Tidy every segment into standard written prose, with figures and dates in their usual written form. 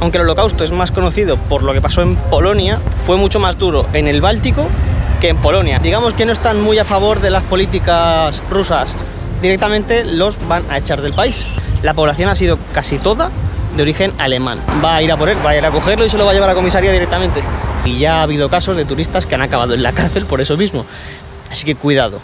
Aunque el Holocausto es más conocido por lo que pasó en Polonia, fue mucho más duro en el Báltico que en Polonia. Digamos que no están muy a favor de las políticas rusas. Directamente los van a echar del país. La población ha sido casi toda de origen alemán. Va a ir a por él, va a ir a cogerlo y se lo va a llevar a comisaría directamente. Y ya ha habido casos de turistas que han acabado en la cárcel por eso mismo. Así que cuidado.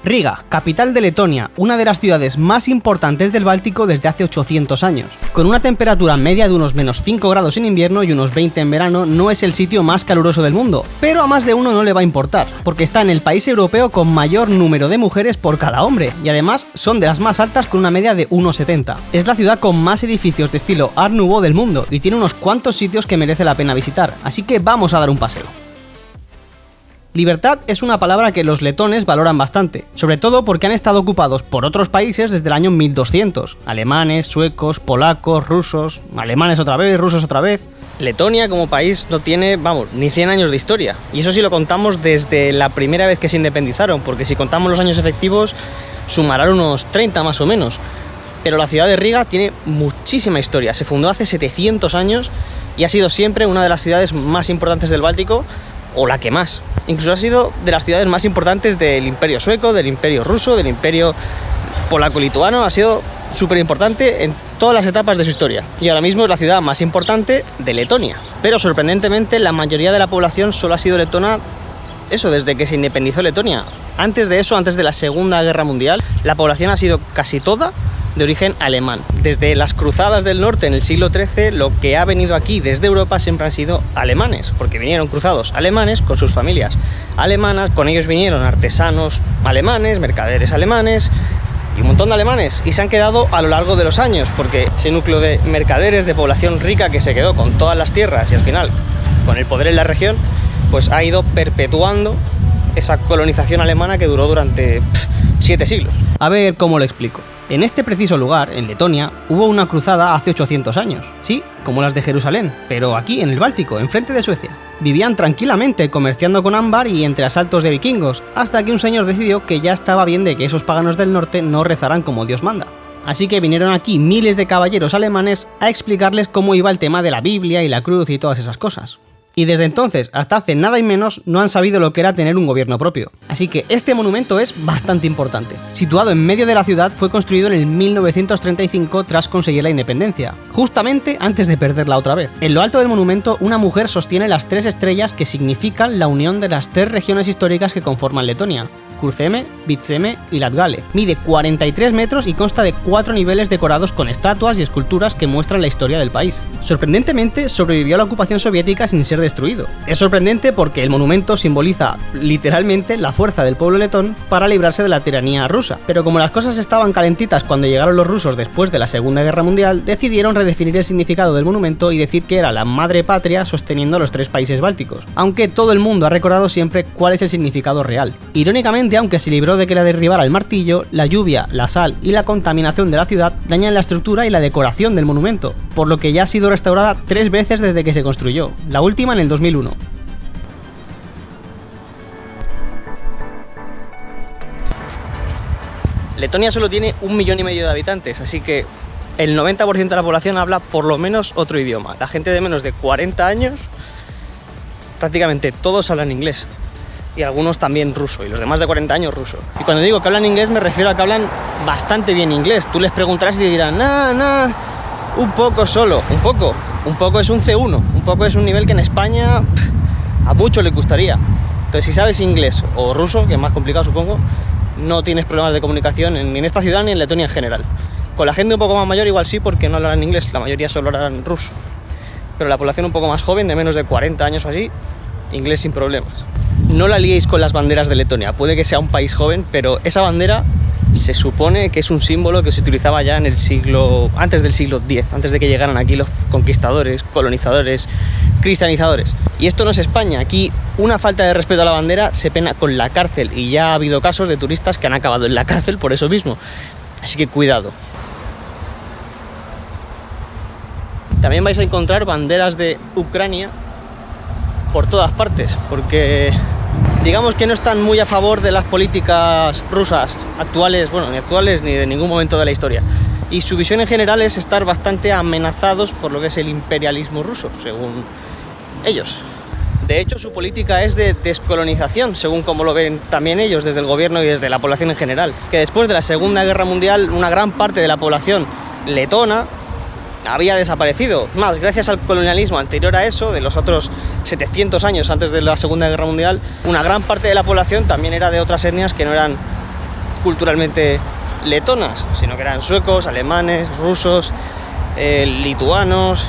Riga, capital de Letonia, una de las ciudades más importantes del Báltico desde hace 800 años. Con una temperatura media de unos menos 5 grados en invierno y unos 20 en verano, no es el sitio más caluroso del mundo, pero a más de uno no le va a importar, porque está en el país europeo con mayor número de mujeres por cada hombre, y además son de las más altas con una media de 1,70. Es la ciudad con más edificios de estilo Art Nouveau del mundo, y tiene unos cuantos sitios que merece la pena visitar, así que vamos a dar un paseo. Libertad es una palabra que los letones valoran bastante, sobre todo porque han estado ocupados por otros países desde el año 1200, alemanes, suecos, polacos, rusos, alemanes otra vez, rusos otra vez. Letonia como país no tiene, ni 100 años de historia, y eso sí lo contamos desde la primera vez que se independizaron, porque si contamos los años efectivos sumarán unos 30 más o menos. Pero la ciudad de Riga tiene muchísima historia, se fundó hace 700 años y ha sido siempre una de las ciudades más importantes del Báltico, o la que más. Incluso ha sido de las ciudades más importantes del Imperio Sueco, del Imperio Ruso, del Imperio Polaco-Lituano. Ha sido súper importante en todas las etapas de su historia. Y ahora mismo es la ciudad más importante de Letonia. Pero sorprendentemente la mayoría de la población solo ha sido letona, desde que se independizó Letonia. Antes de eso, antes de la Segunda Guerra Mundial, la población ha sido casi toda de origen alemán. Desde las cruzadas del norte en el siglo XIII, lo que ha venido aquí desde Europa siempre han sido alemanes, porque vinieron cruzados alemanes con sus familias alemanas, con ellos vinieron artesanos alemanes, mercaderes alemanes y un montón de alemanes, y se han quedado a lo largo de los años, porque ese núcleo de mercaderes de población rica que se quedó con todas las tierras y al final con el poder en la región, pues ha ido perpetuando esa colonización alemana que duró durante 7 siglos. A ver cómo lo explico. En este preciso lugar, en Letonia, hubo una cruzada hace 800 años. Sí, como las de Jerusalén, pero aquí, en el Báltico, enfrente de Suecia. Vivían tranquilamente comerciando con ámbar y entre asaltos de vikingos, hasta que un señor decidió que ya estaba bien de que esos paganos del norte no rezaran como Dios manda. Así que vinieron aquí miles de caballeros alemanes a explicarles cómo iba el tema de la Biblia y la cruz y todas esas cosas. Y desde entonces, hasta hace nada y menos, no han sabido lo que era tener un gobierno propio. Así que este monumento es bastante importante. Situado en medio de la ciudad, fue construido en el 1935 tras conseguir la independencia, justamente antes de perderla otra vez. En lo alto del monumento, una mujer sostiene las 3 estrellas que significan la unión de las 3 regiones históricas que conforman Letonia: Kurzeme, Vitseme y Latgale. Mide 43 metros y consta de 4 niveles decorados con estatuas y esculturas que muestran la historia del país. Sorprendentemente, sobrevivió a la ocupación soviética sin ser destruido. Es sorprendente porque el monumento simboliza literalmente la fuerza del pueblo letón para librarse de la tiranía rusa, pero como las cosas estaban calentitas cuando llegaron los rusos después de la Segunda Guerra Mundial, decidieron redefinir el significado del monumento y decir que era la madre patria sosteniendo a los 3 países bálticos, aunque todo el mundo ha recordado siempre cuál es el significado real. Irónicamente, aunque se libró de que la derribara el martillo, la lluvia, la sal y la contaminación de la ciudad dañan la estructura y la decoración del monumento, por lo que ya ha sido restaurada 3 veces desde que se construyó, la última en el 2001. Letonia solo tiene 1,5 millones de habitantes, así que el 90% de la población habla por lo menos otro idioma. La gente de menos de 40 años, prácticamente todos hablan inglés. Y algunos también ruso, y los demás de 40 años ruso. Y cuando digo que hablan inglés me refiero a que hablan bastante bien inglés. Tú les preguntarás y te dirán, un poco solo, un poco es un C1, un poco es un nivel que en España a muchos les gustaría. Entonces si sabes inglés o ruso, que es más complicado supongo, no tienes problemas de comunicación ni en esta ciudad ni en Letonia en general. Con la gente un poco más mayor igual sí, porque no hablarán inglés, la mayoría solo hablarán ruso. Pero la población un poco más joven, de menos de 40 años o así, inglés sin problemas. No la liéis con las banderas de Letonia, puede que sea un país joven, pero esa bandera se supone que es un símbolo que se utilizaba ya en antes del siglo X, antes de que llegaran aquí los conquistadores, colonizadores, cristianizadores. Y esto no es España, aquí una falta de respeto a la bandera se pena con la cárcel, y ya ha habido casos de turistas que han acabado en la cárcel por eso mismo, así que cuidado. También vais a encontrar banderas de Ucrania por todas partes, porque digamos que no están muy a favor de las políticas rusas actuales, bueno, ni actuales ni de ningún momento de la historia. Y su visión en general es estar bastante amenazados por lo que es el imperialismo ruso, según ellos. De hecho, su política es de descolonización, según como lo ven también ellos desde el gobierno y desde la población en general. Que después de la Segunda Guerra Mundial, una gran parte de la población letona había desaparecido. Más, gracias al colonialismo anterior a eso, de los otros 700 años antes de la Segunda Guerra Mundial, una gran parte de la población también era de otras etnias que no eran culturalmente letonas, sino que eran suecos, alemanes, rusos, lituanos,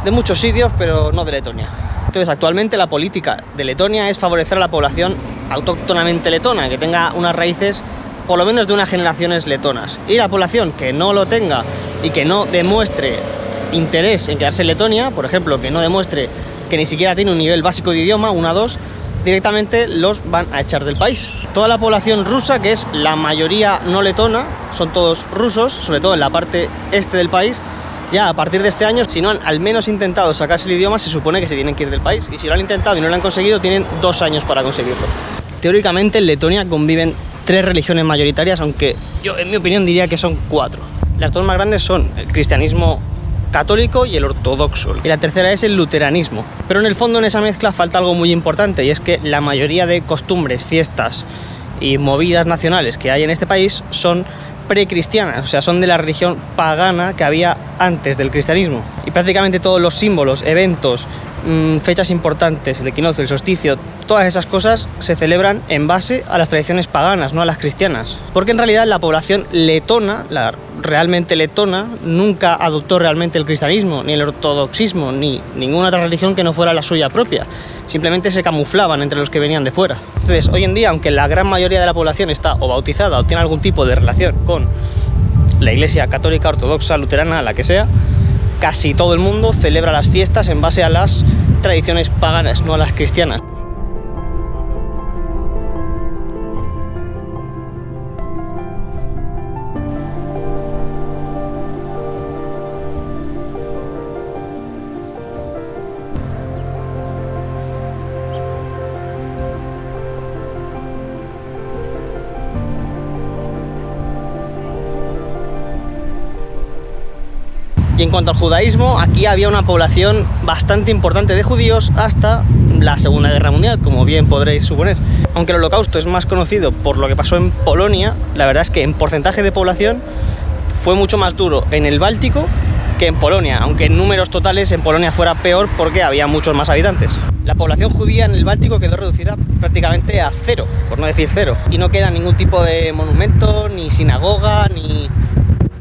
de muchos sitios, pero no de Letonia. Entonces, actualmente la política de Letonia es favorecer a la población autóctonamente letona, que tenga unas raíces por lo menos de unas generaciones letonas. Y la población que no lo tenga y que no demuestre interés en quedarse en Letonia, por ejemplo, que no demuestre que ni siquiera tiene un nivel básico de idioma, 1 a 2, directamente los van a echar del país. Toda la población rusa, que es la mayoría no letona, son todos rusos, sobre todo en la parte este del país. Ya a partir de este año, si no han al menos intentado sacarse el idioma, se supone que se tienen que ir del país. Y si lo han intentado y no lo han conseguido, tienen 2 años para conseguirlo. Teóricamente en Letonia conviven 3 religiones mayoritarias, aunque yo en mi opinión diría que son 4. Las 2 más grandes son el cristianismo católico y el ortodoxo. Y la tercera es el luteranismo. Pero en el fondo en esa mezcla falta algo muy importante, y es que la mayoría de costumbres, fiestas y movidas nacionales que hay en este país son precristianas, o sea, son de la religión pagana que había antes del cristianismo. Y prácticamente todos los símbolos, eventos, fechas importantes, el equinoccio, el solsticio, todas esas cosas se celebran en base a las tradiciones paganas, no a las cristianas. Porque en realidad la población letona, la realmente letona, nunca adoptó realmente el cristianismo, ni el ortodoxismo, ni ninguna otra religión que no fuera la suya propia. Simplemente se camuflaban entre los que venían de fuera. Entonces, hoy en día, aunque la gran mayoría de la población está o bautizada o tiene algún tipo de relación con la iglesia católica, ortodoxa, luterana, la que sea, casi todo el mundo celebra las fiestas en base a las tradiciones paganas, no a las cristianas. Y en cuanto al judaísmo, aquí había una población bastante importante de judíos hasta la Segunda Guerra Mundial, como bien podréis suponer. Aunque el Holocausto es más conocido por lo que pasó en Polonia, la verdad es que en porcentaje de población fue mucho más duro en el Báltico que en Polonia, aunque en números totales en Polonia fuera peor porque había muchos más habitantes. La población judía en el Báltico quedó reducida prácticamente a 0, por no decir 0, y no queda ningún tipo de monumento, ni sinagoga, ni,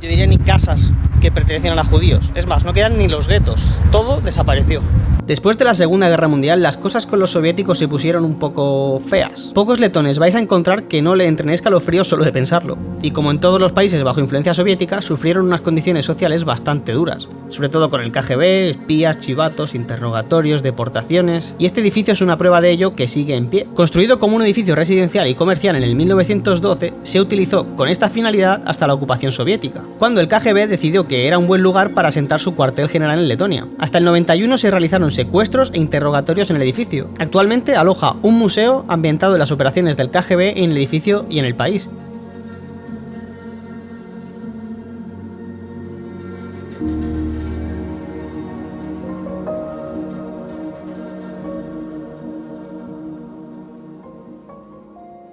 yo diría, ni casas que pertenecían a judíos. Es más, no quedan ni los guetos, todo desapareció. Después de la Segunda Guerra Mundial, las cosas con los soviéticos se pusieron un poco feas. Pocos letones vais a encontrar que no le entren escalofríos solo de pensarlo. Y como en todos los países bajo influencia soviética, sufrieron unas condiciones sociales bastante duras. Sobre todo con el KGB, espías, chivatos, interrogatorios, deportaciones... Y este edificio es una prueba de ello que sigue en pie. Construido como un edificio residencial y comercial en el 1912, se utilizó con esta finalidad hasta la ocupación soviética, cuando el KGB decidió que era un buen lugar para asentar su cuartel general en Letonia. Hasta el 91 se realizaron secuestros e interrogatorios en el edificio. Actualmente aloja un museo ambientado en las operaciones del KGB en el edificio y en el país.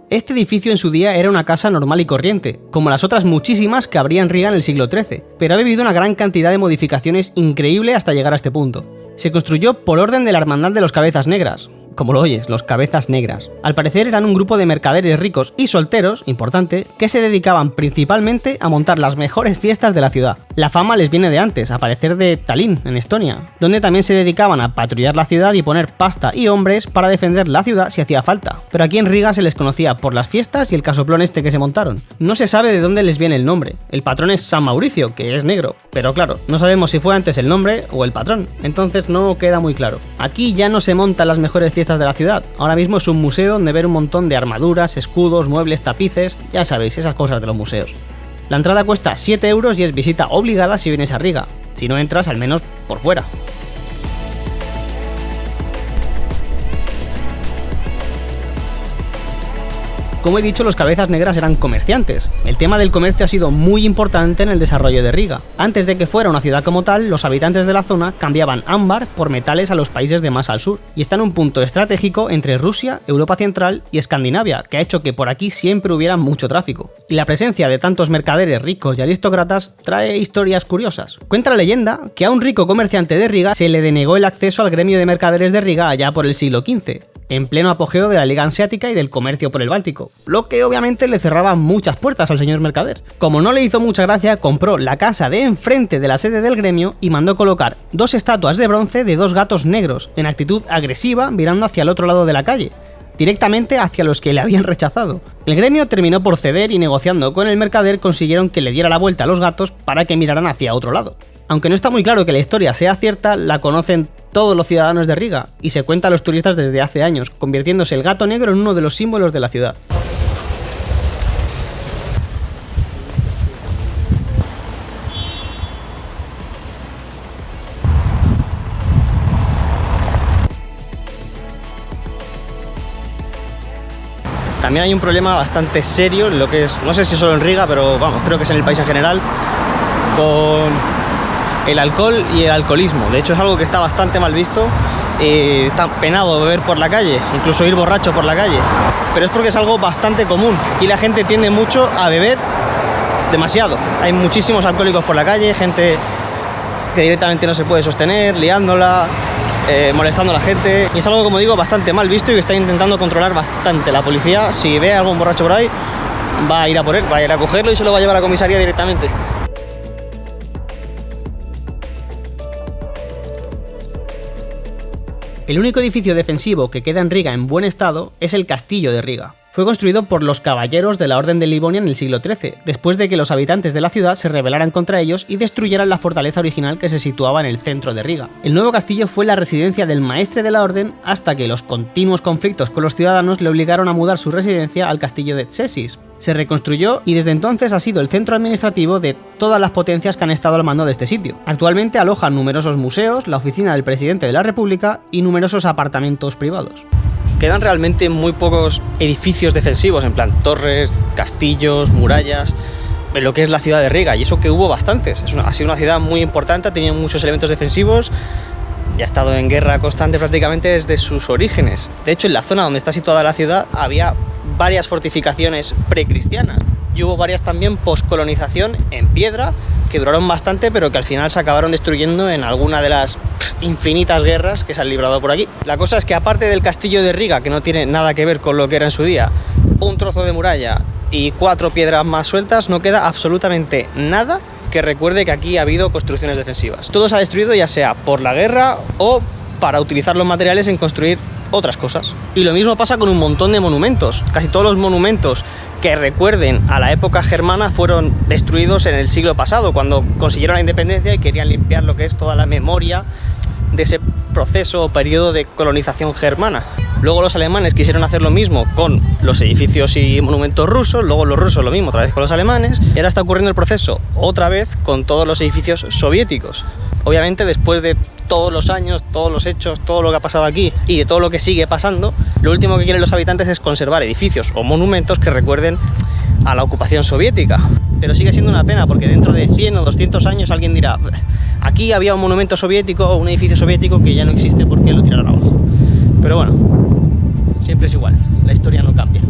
Este edificio en su día era una casa normal y corriente, como las otras muchísimas que habría en Riga en el siglo XIII, pero ha vivido una gran cantidad de modificaciones increíble hasta llegar a este punto. Se construyó por orden de la Hermandad de los Cabezas Negras, como lo oyes, los Cabezas Negras. Al parecer eran un grupo de mercaderes ricos y solteros, importante, que se dedicaban principalmente a montar las mejores fiestas de la ciudad. La fama les viene de antes, a parecer de Tallinn, en Estonia, donde también se dedicaban a patrullar la ciudad y poner pasta y hombres para defender la ciudad si hacía falta. Pero aquí en Riga se les conocía por las fiestas y el casoplón este que se montaron. No se sabe de dónde les viene el nombre. El patrón es San Mauricio, que es negro, pero claro, no sabemos si fue antes el nombre o el patrón, entonces no queda muy claro. Aquí ya no se montan las mejores fiestas de la ciudad, ahora mismo es un museo donde ver un montón de armaduras, escudos, muebles, tapices, ya sabéis, esas cosas de los museos. La entrada cuesta 7 euros y es visita obligada si vienes a Riga, si no entras al menos por fuera. Como he dicho, los cabezas negras eran comerciantes. El tema del comercio ha sido muy importante en el desarrollo de Riga. Antes de que fuera una ciudad como tal, los habitantes de la zona cambiaban ámbar por metales a los países de más al sur, y está en un punto estratégico entre Rusia, Europa Central y Escandinavia, que ha hecho que por aquí siempre hubiera mucho tráfico. Y la presencia de tantos mercaderes ricos y aristócratas trae historias curiosas. Cuenta la leyenda que a un rico comerciante de Riga se le denegó el acceso al gremio de mercaderes de Riga allá por el siglo XV, en pleno apogeo de la Liga Hanseática y del comercio por el Báltico, lo que obviamente le cerraba muchas puertas al señor mercader. Como no le hizo mucha gracia, compró la casa de enfrente de la sede del gremio y mandó colocar 2 estatuas de bronce de 2 gatos negros, en actitud agresiva, mirando hacia el otro lado de la calle, directamente hacia los que le habían rechazado. El gremio terminó por ceder y, negociando con el mercader, consiguieron que le diera la vuelta a los gatos para que miraran hacia otro lado. Aunque no está muy claro que la historia sea cierta, la conocen todos los ciudadanos de Riga y se cuenta a los turistas desde hace años, convirtiéndose el gato negro en uno de los símbolos de la ciudad. También hay un problema bastante serio en lo que es, no sé si solo en Riga, pero vamos, creo que es en el país en general, con el alcohol y el alcoholismo. De hecho, es algo que está bastante mal visto. Está penado beber por la calle, incluso ir borracho por la calle. Pero es porque es algo bastante común. Aquí la gente tiende mucho a beber demasiado. Hay muchísimos alcohólicos por la calle, gente que directamente no se puede sostener, liándola, molestando a la gente. Y es algo, como digo, bastante mal visto y que está intentando controlar bastante la policía. Si ve a algún borracho por ahí, va a ir a por él, va a ir a cogerlo y se lo va a llevar a la comisaría directamente. El único edificio defensivo que queda en Riga en buen estado es el Castillo de Riga. Fue construido por los caballeros de la Orden de Livonia en el siglo XIII, después de que los habitantes de la ciudad se rebelaran contra ellos y destruyeran la fortaleza original que se situaba en el centro de Riga. El nuevo castillo fue la residencia del maestre de la orden hasta que los continuos conflictos con los ciudadanos le obligaron a mudar su residencia al castillo de Cēsis. Se reconstruyó y desde entonces ha sido el centro administrativo de todas las potencias que han estado al mando de este sitio. Actualmente aloja numerosos museos, la oficina del presidente de la República y numerosos apartamentos privados. Quedan realmente muy pocos edificios defensivos, en plan torres, castillos, murallas, en lo que es la ciudad de Riga, y eso que hubo bastantes. Ha sido una ciudad muy importante, ha tenido muchos elementos defensivos y ha estado en guerra constante prácticamente desde sus orígenes. De hecho, en la zona donde está situada la ciudad había varias fortificaciones precristianas y hubo varias también poscolonización en piedra que duraron bastante, pero que al final se acabaron destruyendo en alguna de las infinitas guerras que se han librado por aquí. La cosa es que, aparte del castillo de Riga, que no tiene nada que ver con lo que era en su día, un trozo de muralla y 4 piedras más sueltas, no queda absolutamente nada que recuerde que aquí ha habido construcciones defensivas. Todo se ha destruido, ya sea por la guerra o para utilizar los materiales en construir otras cosas. Y lo mismo pasa con un montón de monumentos. Casi todos los monumentos que recuerden a la época germana fueron destruidos en el siglo pasado, cuando consiguieron la independencia y querían limpiar lo que es toda la memoria de ese proceso o periodo de colonización germana. Luego los alemanes quisieron hacer lo mismo con los edificios y monumentos rusos, luego los rusos lo mismo otra vez con los alemanes, y ahora está ocurriendo el proceso otra vez con todos los edificios soviéticos. Obviamente, después de todos los años, todos los hechos, todo lo que ha pasado aquí y de todo lo que sigue pasando, lo último que quieren los habitantes es conservar edificios o monumentos que recuerden a la ocupación soviética. Pero sigue siendo una pena, porque dentro de 100 o 200 años alguien dirá: aquí había un monumento soviético o un edificio soviético que ya no existe porque lo tiraron abajo. Pero bueno, siempre es igual, la historia no cambia.